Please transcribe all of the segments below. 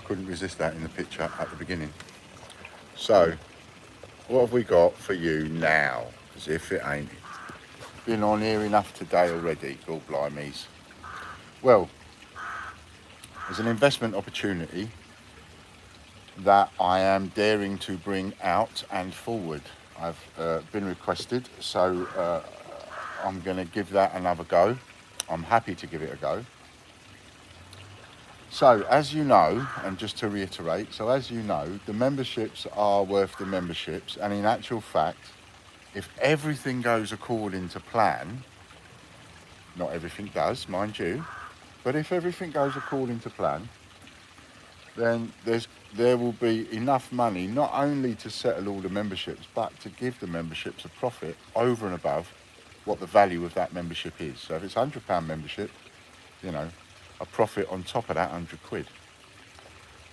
couldn't resist that in the picture at the beginning. So, what have we got for you now? As if it ain't. Been on here enough today already, God blimeys. Well, there's an investment opportunity that I am daring to bring out and forward. I've been requested, so I'm going to give that another go. I'm happy to give it a go. So, as you know, and just to reiterate, so as you know, the memberships are worth the memberships, and in actual fact, if everything goes according to plan, not everything does, mind you, but if everything goes according to plan, then there will be enough money not only to settle all the memberships, but to give the memberships a profit over and above what the value of that membership is. So if it's £100 membership, you know, a profit on top of that £100.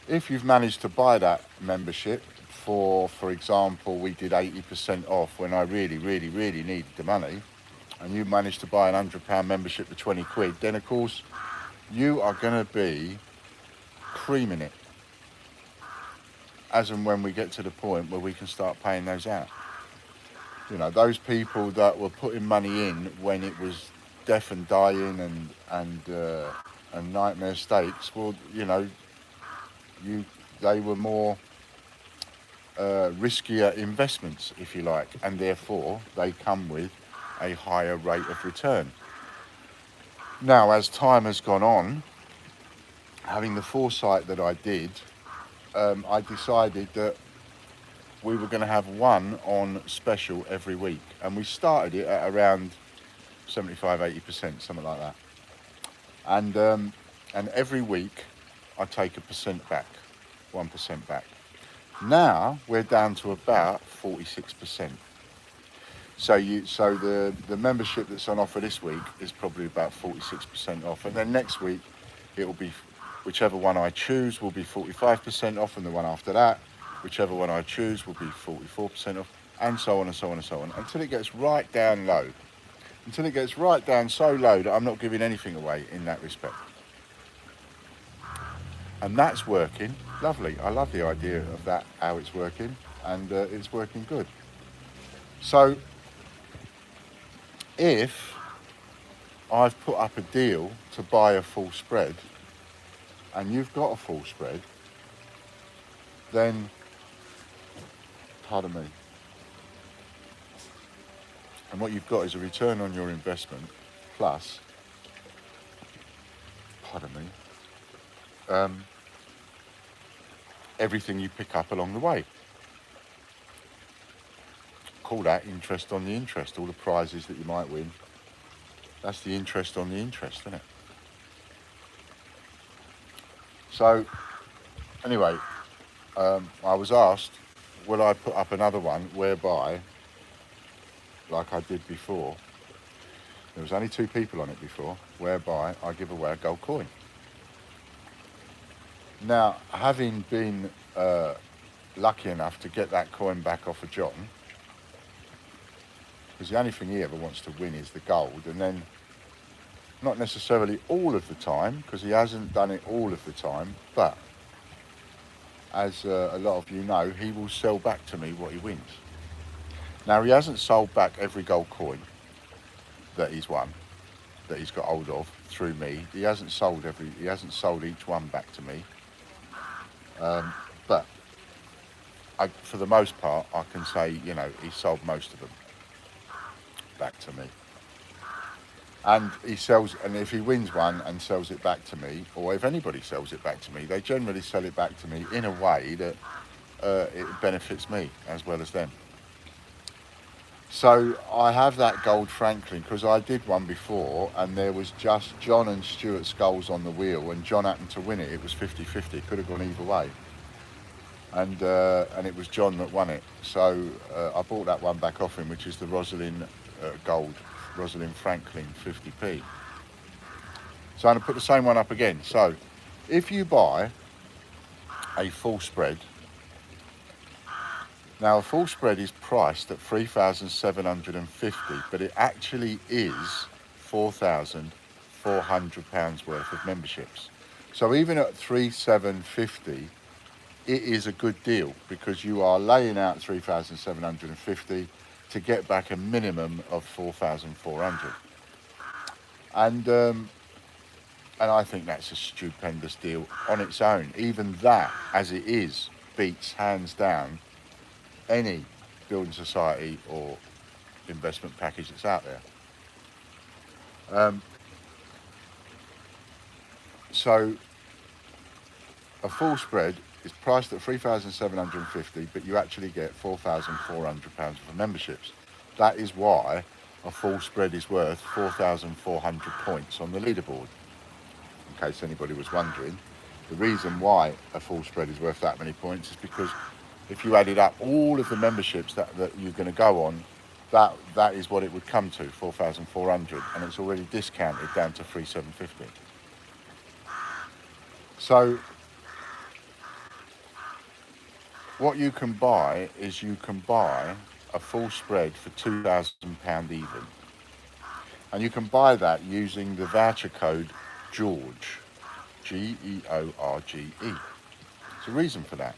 If you've managed to buy that membership for example, we did 80% off when I really needed the money, and you managed to buy an £100 membership for £20, then of course you are going to be creaming it as and when we get to the point where we can start paying those out. You know, those people that were putting money in when it was death and dying and nightmare stakes, well, you know, they were more riskier investments, if you like, and therefore they come with a higher rate of return. Now, as time has gone on, having the foresight that I did, I decided that we were going to have one on special every week, and we started it at around 75-80%, something like that. And every week I take 1% back, 1% back. Now we're down to about 46%. So the membership that's on offer this week is probably about 46% off, and then next week it will be whichever one I choose will be 45% off, and the one after that, whichever one I choose, will be 44% off, and so on and so on and so on, until it gets right down low. Until it gets right down so low that I'm not giving anything away in that respect. And that's working lovely. I love the idea of that, how it's working, and it's working good. So if I've put up a deal to buy a full spread, and you've got a full spread, then, pardon me, and what you've got is a return on your investment plus, pardon me, everything you pick up along the way. Call that interest on the interest, all the prizes that you might win. That's the interest on the interest, isn't it? So, anyway, I was asked, will I put up another one whereby, like I did before, there was only 2 people on it before, whereby I give away a gold coin. Now, having been lucky enough to get that coin back off of John, because the only thing he ever wants to win is the gold, and then not necessarily all of the time, because he hasn't done it all of the time, but as a lot of you know, he will sell back to me what he wins. Now, he hasn't sold back every gold coin that he's won, that he's got hold of through me. He hasn't sold each one back to me. But for the most part, I can say, you know, he sold most of them back to me. And he sells, and if he wins one and sells it back to me, or if anybody sells it back to me, they generally sell it back to me in a way that it benefits me as well as them. So I have that gold Franklin because I did one before, and there was just John and Stuart skulls on the wheel, and John happened to win it. It was 50-50, could have gone either way. And it was John that won it. So I bought that one back off him, which is the Rosalind gold, Rosalind Franklin 50p. So I'm going to put the same one up again. So if you buy a full spread, now a full spread is priced at £3,750, but it actually is £4,400 worth of memberships. So even at 3,750, it is a good deal because you are laying out 3,750 to get back a minimum of 4,400. And and I think that's a stupendous deal on its own. Even that, as it is, beats hands down any building society or investment package that's out there. Um, so a full spread is priced at 3,750, but you actually get £4,400 for memberships. That is why a full spread is worth 4,400 points on the leaderboard. In case anybody was wondering, the reason why a full spread is worth that many points is because if you added up all of the memberships that you're going to go on, that is what it would come to, 4,400, and it's already discounted down to 3,750. So what you can buy is you can buy a full spread for £2,000 even. And you can buy that using the voucher code George, George. There's a reason for that.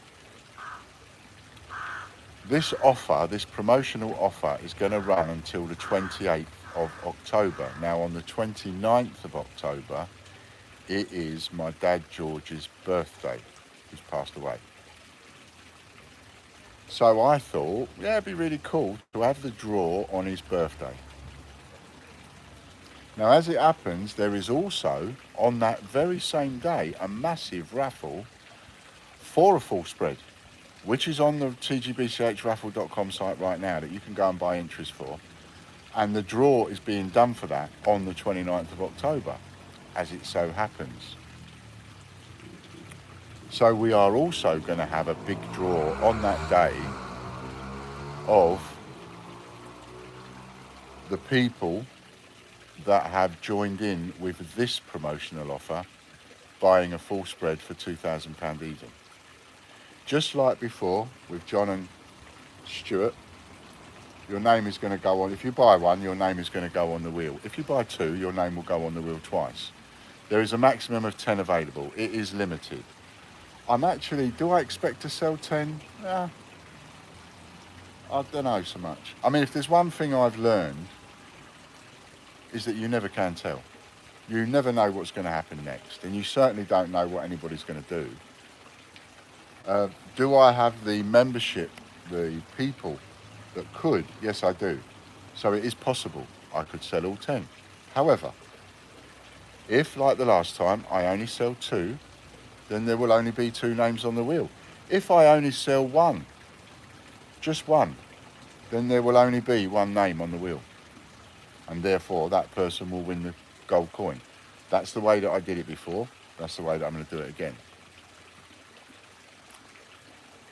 This offer, this promotional offer, is going to run until the 28th of October. Now on the 29th of October, it is my dad George's birthday, who's passed away. So I thought, yeah, it'd be really cool to have the draw on his birthday. Now, as it happens, there is also, on that very same day, a massive raffle for a full spread, which is on the tgbchraffle.com site right now that you can go and buy entries for. And the draw is being done for that on the 29th of October, as it so happens. So we are also going to have a big draw on that day of the people that have joined in with this promotional offer, buying a full spread for £2,000 even. Just like before with John and Stuart, your name is going to go on. If you buy one, your name is going to go on the wheel. If you buy two, your name will go on the wheel twice. There is a maximum of 10 available. It is limited. Do I expect to sell 10? I don't know so much. I mean, if there's one thing I've learned, is that you never can tell. You never know what's going to happen next, and you certainly don't know what anybody's going to do. Do I have the membership, the people that could? Yes, I do. So it is possible I could sell all 10. However, if, like the last time, I only sell 2, then there will only be 2 names on the wheel. If I only sell 1, just 1, then there will only be 1 name on the wheel. And therefore, that person will win the gold coin. That's the way that I did it before. That's the way that I'm going to do it again.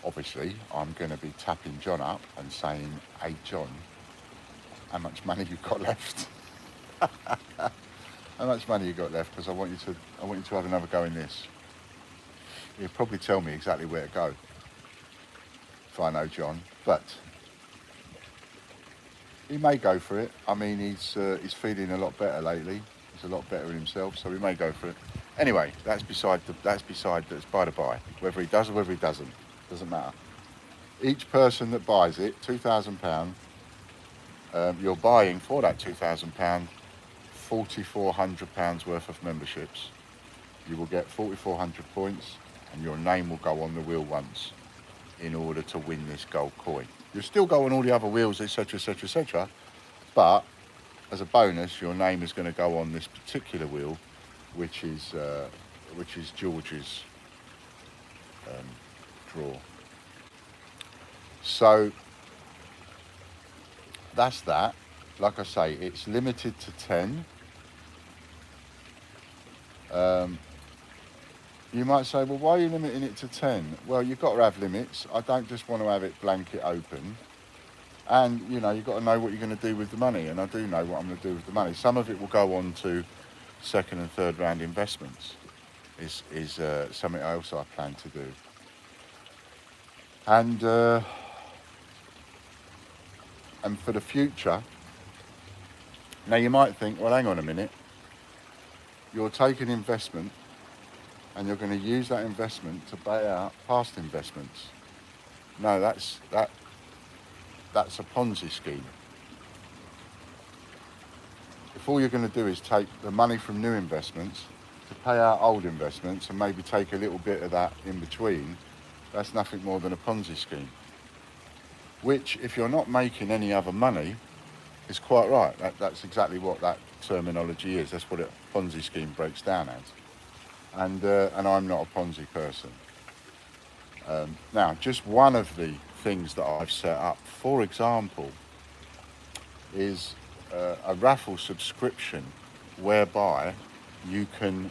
Obviously, I'm going to be tapping John up and saying, hey, John, how much money you got left? How much money you got left? Because I want you to have another go in this. He'll probably tell me exactly where to go if I know John, but he may go for it. I mean, he's feeling a lot better lately. He's a lot better in himself, so he may go for it. Anyway, that's by the by. Whether he does or whether he doesn't matter. Each person that buys it, £2,000, you're buying for that £2,000 £4,400 worth of memberships. You will get 4,400 points, and your name will go on the wheel once in order to win this gold coin. You'll still go on all the other wheels, etc, etc, etc, but as a bonus, your name is going to go on this particular wheel, which is George's draw. So that's that. Like I say, it's limited to 10. You might say, well, why are you limiting it to 10? Well, you've got to have limits. I don't just want to have it blanket open. And, you know, you've got to know what you're going to do with the money. And I do know what I'm going to do with the money. Some of it will go on to second and third round investments. Is something else I plan to do. And for the future, now you might think, well, hang on a minute. You're taking investment and you're going to use that investment to pay out past investments. No, that's a Ponzi scheme. If all you're going to do is take the money from new investments to pay out old investments and maybe take a little bit of that in between, that's nothing more than a Ponzi scheme. Which, if you're not making any other money, is quite right. That's exactly what that terminology is. That's what a Ponzi scheme breaks down as. And I'm not a Ponzi person. Now, just one of the things that I've set up, for example, is a raffle subscription whereby you can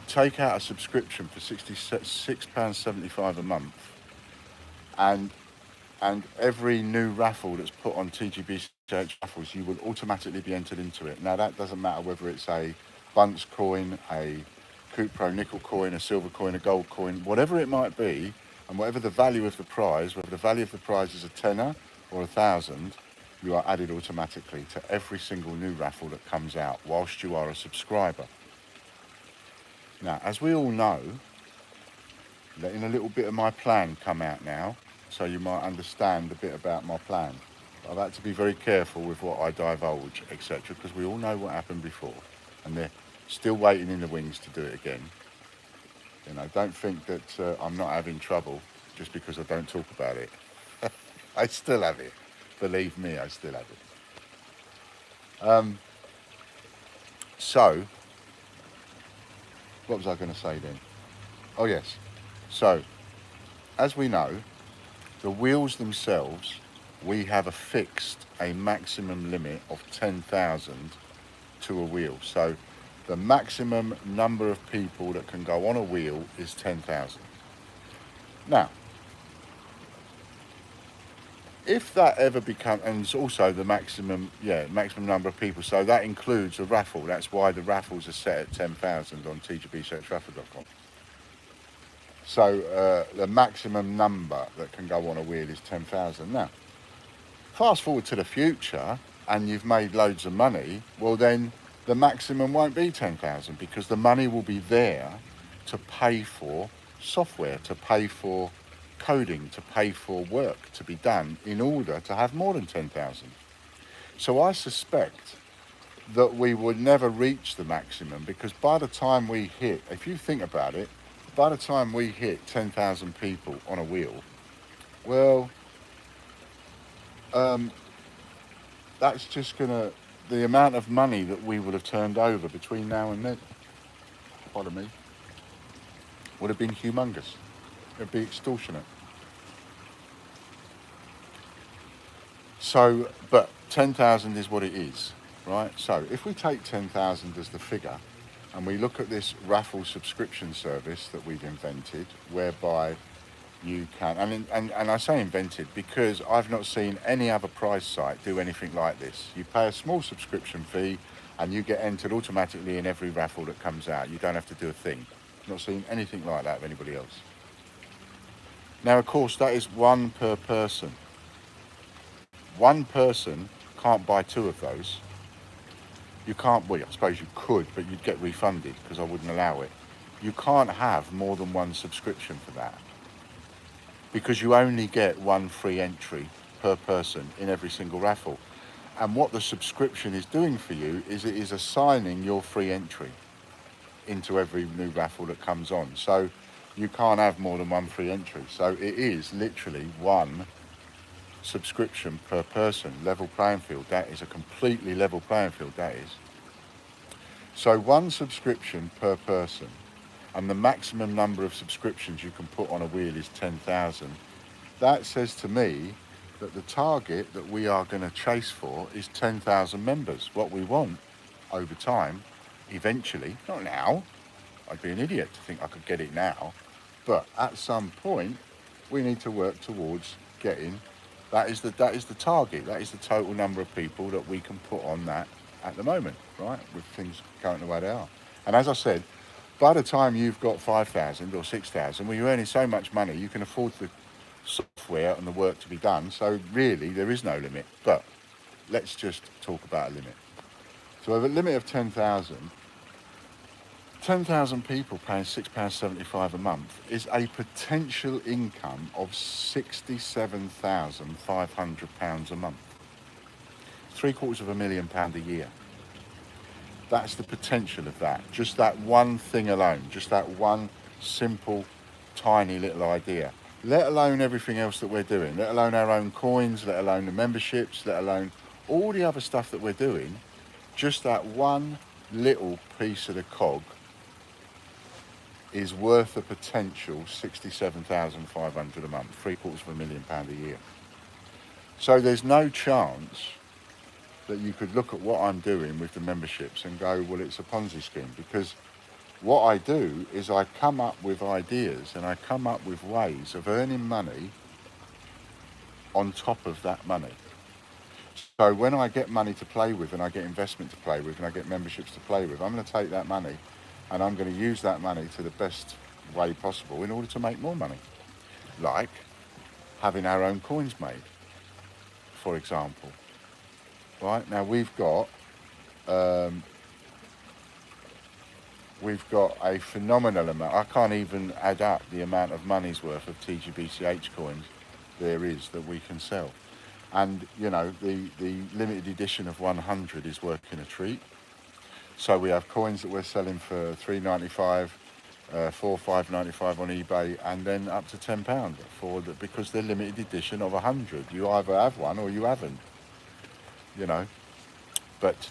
take out a subscription for £66.75 a month, and every new raffle that's put on TGB Search Raffles, you will automatically be entered into it. Now, that doesn't matter whether it's a Bunce coin, a Cupro nickel coin, a silver coin, a gold coin, whatever it might be, and whatever the value of the prize, whether the value of the prize is a tenner or 1,000, you are added automatically to every single new raffle that comes out whilst you are a subscriber. Now, as we all know, letting a little bit of my plan come out now, so you might understand a bit about my plan. I've had to be very careful with what I divulge, etc., because we all know what happened before, and they're still waiting in the wings to do it again. You know, don't think that I'm not having trouble just because I don't talk about it. I still have it. Believe me, I still have it. So, what was I going to say then? Oh yes. So, as we know, the wheels themselves, we have a maximum limit of 10,000 to a wheel. So the maximum number of people that can go on a wheel is 10,000. Now, if that ever becomes, and it's also the maximum number of people, so that includes a raffle. That's why the raffles are set at 10,000 on tgbsearchraffle.com. So the maximum number that can go on a wheel is 10,000. Now, fast forward to the future and you've made loads of money, well then the maximum won't be 10,000 because the money will be there to pay for software, to pay for coding, to pay for work to be done in order to have more than 10,000. So I suspect that we would never reach the maximum because by the time we hit, if you think about it, by the time we hit 10,000 people on a wheel, well, that's just gonna, the amount of money that we would have turned over between now and then, pardon me, would have been humongous. It'd be extortionate. So, but 10,000 is what it is, right? So if we take 10,000 as the figure, and we look at this raffle subscription service that we've invented, whereby you can, and I say invented because I've not seen any other prize site do anything like this. You pay a small subscription fee and you get entered automatically in every raffle that comes out. You don't have to do a thing. I've not seen anything like that of anybody else. Now, of course, that is one per person. One person can't buy two of those. You can't, well, I suppose you could, but you'd get refunded because I wouldn't allow it. You can't have more than one subscription for that because you only get one free entry per person in every single raffle. And what the subscription is doing for you is it is assigning your free entry into every new raffle that comes on. So you can't have more than one free entry. So it is literally one subscription per person, level playing field. That is a completely level playing field, that is. So one subscription per person, and the maximum number of subscriptions you can put on a wheel is 10,000. That says to me that the target that we are going to chase for is 10,000 members. What we want over time, eventually, not now, I'd be an idiot to think I could get it now, but at some point we need to work towards getting, that is the target, that is the total number of people that we can put on that at the moment, right, with things going the way they are. And as I said, by the time you've got 5,000 or 6,000, well, you're earning so much money, you can afford the software and the work to be done, so really there is no limit. But let's just talk about a limit. So with a limit of 10,000, 10,000 people paying £6.75 a month is a potential income of £67,500 a month. £750,000 a year. That's the potential of that. Just that one thing alone, just that one simple, tiny little idea. Let alone everything else that we're doing, let alone our own coins, let alone the memberships, let alone all the other stuff that we're doing. Just that one little piece of the cog is worth a potential £67,500 a month, £750,000 a year. So there's no chance that you could look at what I'm doing with the memberships and go, well, it's a Ponzi scheme, because what I do is I come up with ideas and I come up with ways of earning money on top of that money. So when I get money to play with and I get investment to play with and I get memberships to play with, I'm going to take that money and I'm going to use that money to the best way possible in order to make more money. Like having our own coins made, for example. Right, now we've got a phenomenal amount. I can't even add up the amount of money's worth of TGBCH coins there is that we can sell. And, you know, the limited edition of 100 is working a treat. So we have coins that we're selling for £3.95, £4, £5.95 on eBay, and then up to £10 because they're limited edition of 100. You either have one or you haven't, you know. But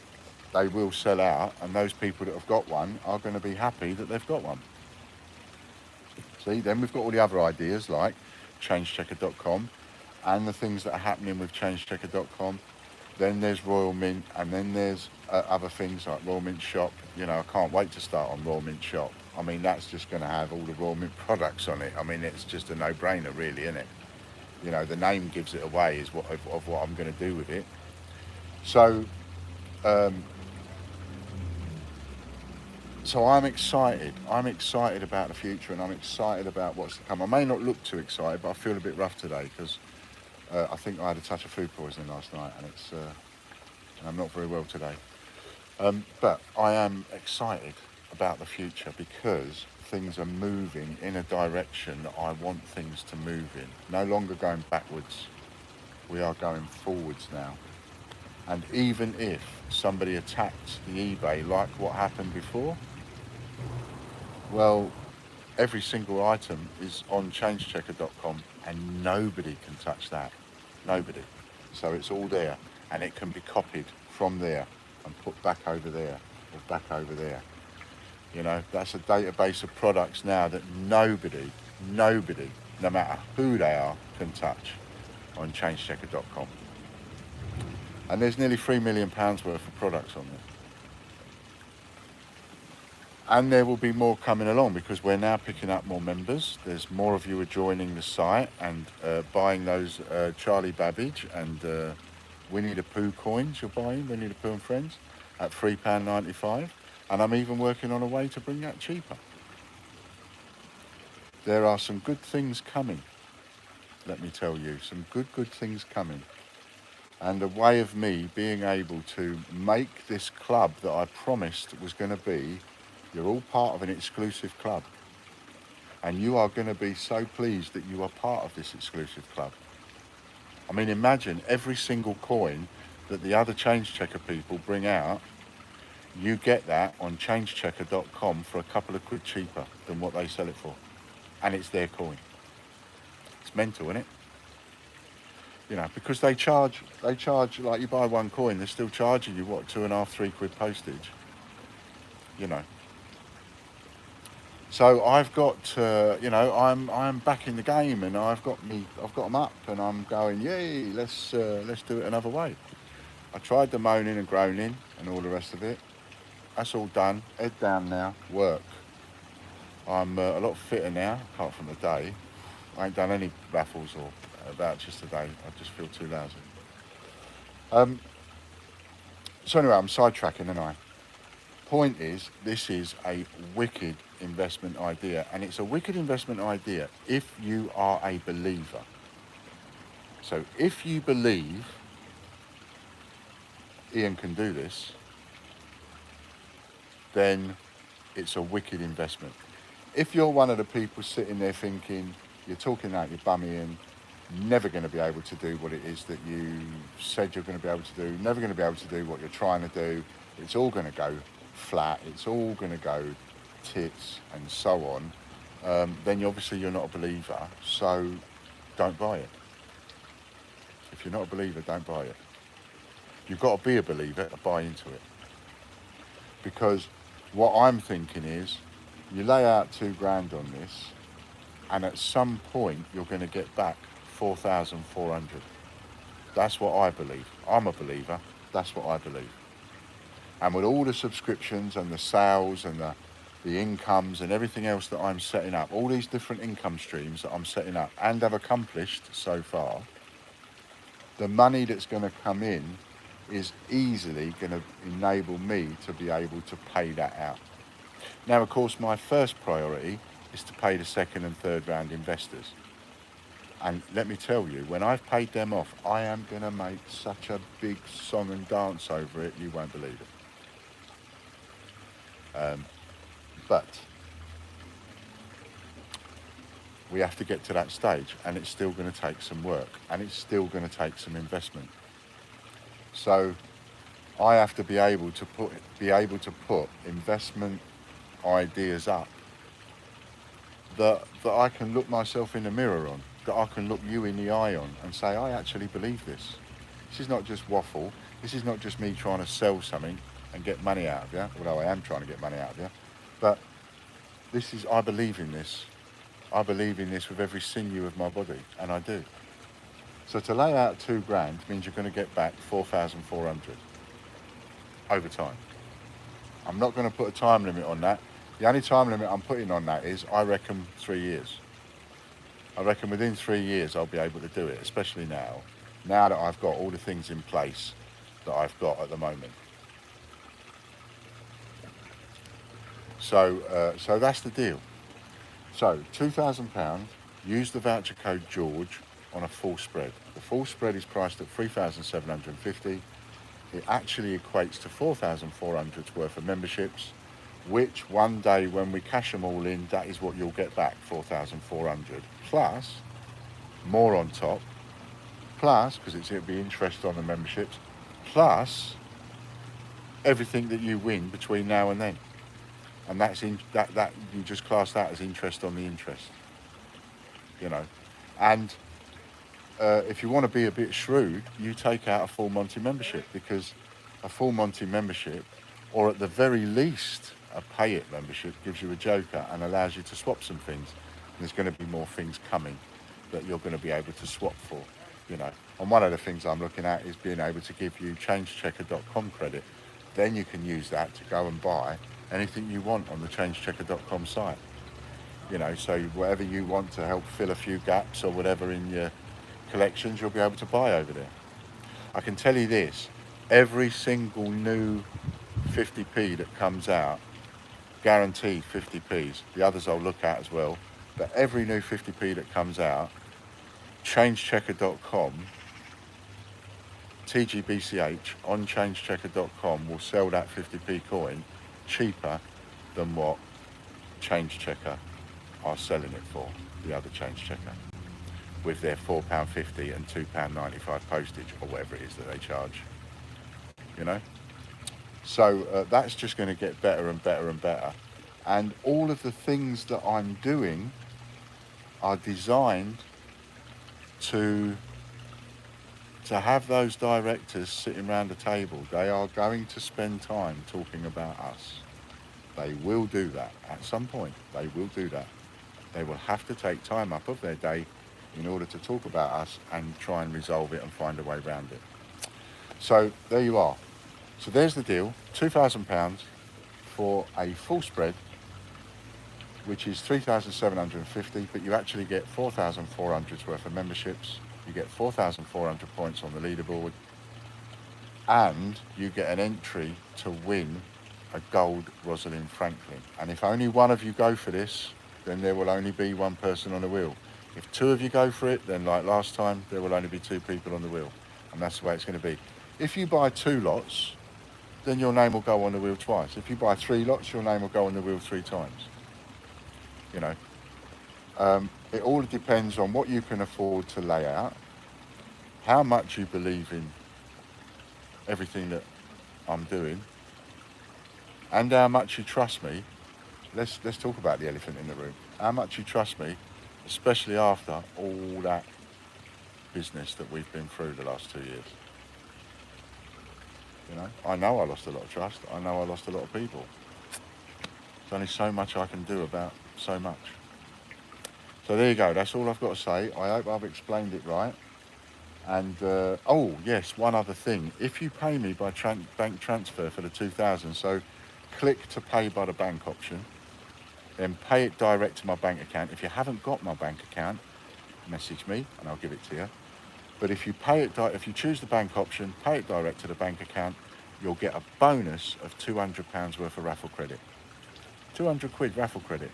they will sell out, and those people that have got one are going to be happy that they've got one. See, then we've got all the other ideas like ChangeChecker.com and the things that are happening with ChangeChecker.com. Then there's Royal Mint, and then there's other things like Royal Mint Shop. You know, I can't wait to start on Royal Mint Shop. I mean, that's just going to have all the Royal Mint products on it. I mean, it's just a no-brainer, really, isn't it? You know, the name gives it away of what I'm going to do with it. So I'm excited. I'm excited about the future, and I'm excited about what's to come. I may not look too excited, but I feel a bit rough today because I think I had a touch of food poisoning last night, and I'm not very well today. But I am excited about the future because things are moving in a direction that I want things to move in. No longer going backwards. We are going forwards now. And even if somebody attacks the eBay like what happened before, well, every single item is on ChangeChecker.com and nobody can touch that. Nobody. So it's all there, and it can be copied from there and put back over there or back over there. You know, that's a database of products now that nobody, no matter who they are, can touch on ChangeChecker.com. And there's nearly £3 million worth of products on there. And there will be more coming along because we're now picking up more members. There's more of you are joining the site and buying those Charlie Babbage and Winnie the Pooh coins. You're buying Winnie the Pooh and Friends at £3.95. And I'm even working on a way to bring that cheaper. There are some good things coming, let me tell you. Some good things coming. And a way of me being able to make this club that I promised was going to be, you're all part of an exclusive club. And you are going to be so pleased that you are part of this exclusive club. I mean, imagine every single coin that the other Change Checker people bring out, you get that on ChangeChecker.com for a couple of quid cheaper than what they sell it for. And it's their coin. It's mental, isn't it? You know, because they charge, like you buy one coin, they're still charging you, what, £2.5, £3 postage, you know. So I've got, you know, I'm back in the game, and I've got them up, and I'm going, yay, let's do it another way. I tried the moaning and groaning and all the rest of it. That's all done. Head down now. Work. I'm a lot fitter now, apart from the day. I ain't done any raffles or vouchers today. I just feel too lousy. So anyway, I'm sidetracking, aren't I? Point is, this is a wicked investment idea, and it's a wicked investment idea if you are a believer. So if you believe Ian can do this, then it's a wicked investment. If you're one of the people sitting there thinking, you're talking out your bum in, never going to be able to do what it is that you said you're going to be able to do, never going to be able to do what you're trying to do, it's all going to go flat, it's all going to go tits and so on, then obviously you're not a believer, so don't buy it. If you're not a believer, don't buy it. You've got to be a believer to buy into it. Because what I'm thinking is, you lay out £2,000 on this, and at some point you're going to get back 4,400. That's what I believe. I'm a believer. That's what I believe. And with all the subscriptions and the sales and the incomes and everything else that I'm setting up, all these different income streams that I'm setting up and have accomplished so far, the money that's going to come in is easily going to enable me to be able to pay that out. Now, of course, my first priority is to pay the second and third round investors. And let me tell you, when I've paid them off, I am going to make such a big song and dance over it, you won't believe it. But we have to get to that stage, and it's still going to take some work, and it's still going to take some investment. So I have to be able to put investment ideas up that I can look myself in the mirror on, that I can look you in the eye on and say, I actually believe this. This is not just waffle. This is not just me trying to sell something and get money out of you, although I am trying to get money out of you. But this is, I believe in this. I believe in this with every sinew of my body, and I do. So to lay out £2,000 means you're going to get back 4,400 over time. I'm not going to put a time limit on that. The only time limit I'm putting on that is, I reckon, 3 years. I reckon within 3 years I'll be able to do it, especially now that I've got all the things in place that I've got at the moment. So that's the deal. So £2,000, use the voucher code George on a full spread. The full spread is priced at $3,750. It actually equates to 4,400's worth of memberships, which one day when we cash them all in, that is what you'll get back, 4,400, plus more on top, plus, because it'll be interest on the memberships, plus everything that you win between now and then. And that's that you just class that as interest on the interest, you know. And if you want to be a bit shrewd, you take out a full Monty membership, because a full Monty membership, or at the very least a pay it membership, gives you a joker and allows you to swap some things. And there's going to be more things coming that you're going to be able to swap for, you know. And one of the things I'm looking at is being able to give you changechecker.com credit. Then you can use that to go and buy anything you want on the changechecker.com site. You know, so whatever you want to help fill a few gaps or whatever in your collections, you'll be able to buy over there. I can tell you this, every single new 50p that comes out, guaranteed 50p's, the others I'll look at as well, but every new 50p that comes out, changechecker.com, TGBCH on changechecker.com will sell that 50p coin cheaper than what ChangeChecker are selling it for, the other ChangeChecker, with their £4.50 and £2.95 postage, or whatever it is that they charge, you know. So that's just going to get better and better and better. And all of the things that I'm doing are designed to have those directors sitting around the table. They are going to spend time talking about us. They will do that at some point. They will do that. They will have to take time up of their day in order to talk about us and try and resolve it and find a way around it. So there you are. So there's the deal, £2,000 for a full spread, which is 3,750, but you actually get 4,400's worth of memberships. You get 4,400 points on the leaderboard, and you get an entry to win a gold Rosalind Franklin. And if only one of you go for this, then there will only be one person on the wheel. If two of you go for it, then like last time, there will only be two people on the wheel. And that's the way it's going to be. If you buy 2 lots, then your name will go on the wheel twice. If you buy 3 lots, your name will go on the wheel 3 times. You know, it all depends on what you can afford to lay out, how much you believe in everything that I'm doing, and how much you trust me. Let's talk about the elephant in the room. How much you trust me, especially after all that business that we've been through the last 2 years. You know, I know I lost a lot of trust. I know I lost a lot of people. There's only so much I can do about so much. So there you go. That's all I've got to say. I hope I've explained it right. And oh yes, one other thing. If you pay me by bank transfer for the 2000, so click to pay by the bank option, then pay it direct to my bank account. If you haven't got my bank account, message me and I'll give it to you. But if you pay it, if you choose the bank option, pay it direct to the bank account, you'll get a bonus of £200 worth of raffle credit. 200 quid raffle credit.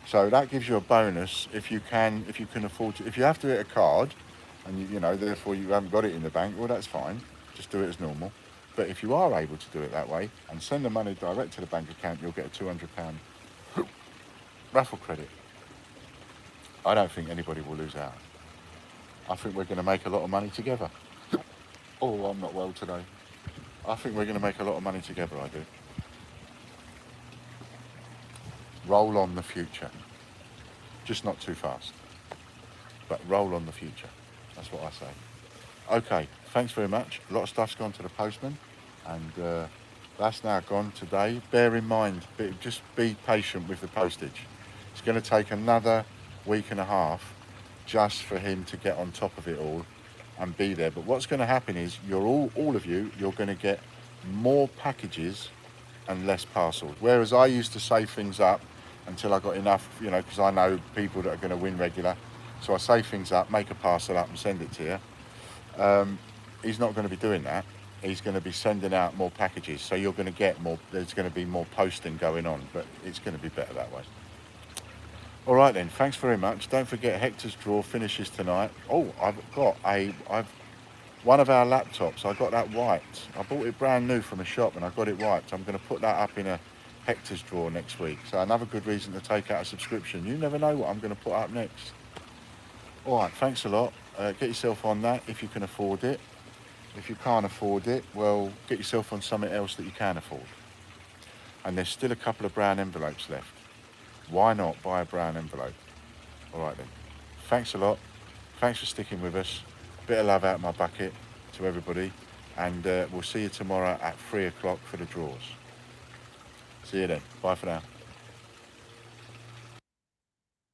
So that gives you a bonus if you can afford to. If you have to hit a card, and you know therefore you haven't got it in the bank, well that's fine. Just do it as normal. But if you are able to do it that way and send the money direct to the bank account, you'll get a £200 raffle credit. I don't think anybody will lose out. I think we're going to make a lot of money together. Oh, I'm not well today. I think we're going to make a lot of money together, I do. Roll on the future. Just not too fast. But roll on the future. That's what I say. Okay, thanks very much. A lot of stuff's gone to the postman. And that's now gone today. Bear in mind, just be patient with the postage. It's going to take another week and a half just for him to get on top of it all and be there. But what's going to happen is you're all of you, you're going to get more packages and less parcels. Whereas I used to save things up until I got enough, you know, because I know people that are going to win regular. So I save things up, make a parcel up and send it to you. He's not going to be doing that. He's going to be sending out more packages. So you're going to get more, there's going to be more posting going on, but it's going to be better that way. All right then, thanks very much. Don't forget Hector's draw finishes tonight. Oh, I've one of our laptops, I got that wiped. I bought it brand new from a shop and I got it wiped. I'm going to put that up in a Hector's draw next week. So another good reason to take out a subscription. You never know what I'm going to put up next. All right, thanks a lot. Get yourself on that if you can afford it. If you can't afford it, well, get yourself on something else that you can afford. And there's still a couple of brown envelopes left. Why not buy a brown envelope? All right then. Thanks a lot. Thanks for sticking with us. Bit of love out of my bucket to everybody. And we'll see you tomorrow at 3 o'clock for the draws. See you then. Bye for now.